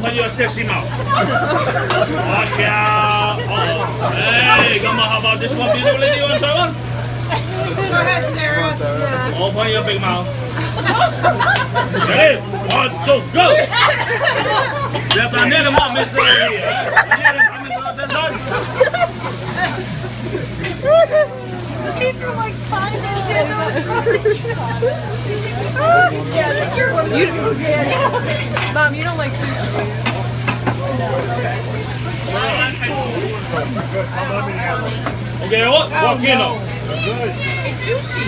open your sexy mouth. Watch out. Hey, come on, how about this one, beautiful lady? You want to try one? Go ahead, Sarah. Yeah. Open your big mouth. Ready? 1, 2, go! Yes, I need him up, Mr. Lady. I need him coming to this side. He threw like 5 inches. Yeah, you're Mom, you don't like sushi. Okay, what? Walk in now. It's sushi.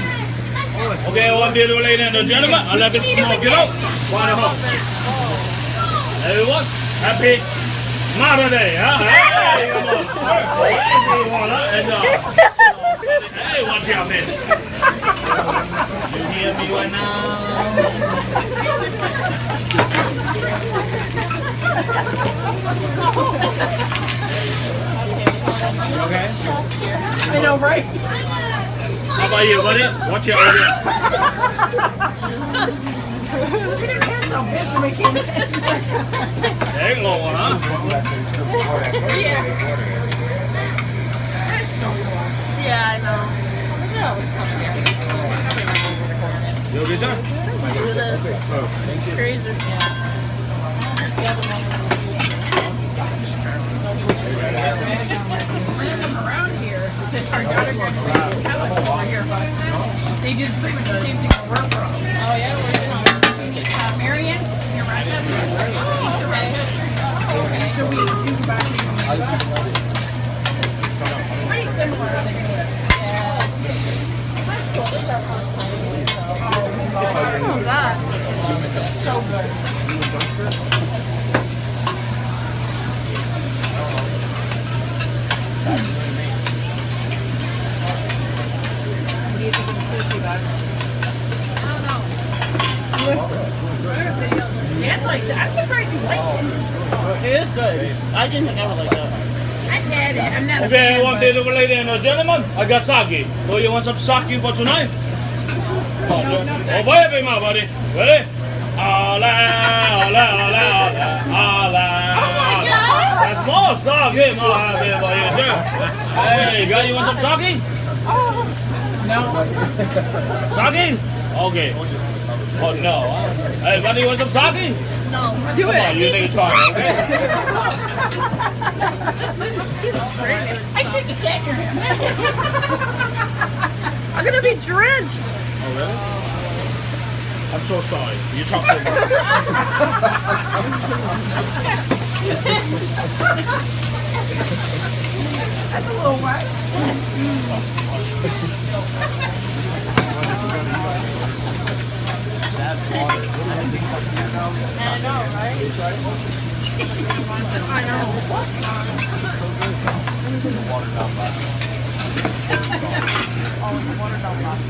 Okay, one beautiful lady and gentlemen, I'll let it smoke it out. One and home. Everyone, happy Mother Day, huh? Hey, come on. Hey, watch out, man. You hear me right now? Okay. I know, right? How about you, buddy? Watch out over here. Look at his hair so big for making it. There you go, huh? Yeah. That's so cool. Yeah, I know. You okay, sir? Look at this. Crazy. Yeah. Around here, our daughter over here, but they do pretty much the same thing where we're from. Oh yeah, we're in Marion, near Rochester. East of Rochester. Okay. So we do back pretty similar. Yeah. That's cool. This is our first time. Oh God. So good. Dad likes it. I'm surprised you like it. It is good. I didn't think I would like that. I've had it. I'm not. Okay, one beautiful lady and gentlemen, I got sake. So you want some sake for tonight? Oh, boy, big man, buddy. Ready? Ala, ala, ala, ala, ala. That's more sake, my dear boy, yes, sir. Hey, guy, you want some sake? No. Sake? Okay. Oh, no. Hey, buddy, you want some sake? No. Come on, you take a try, okay? I should have sat here. I'm gonna be drenched. Oh, really? I'm so sorry. You talk so much. That's a little wet. I know, right? I know. Oh, the water don't last.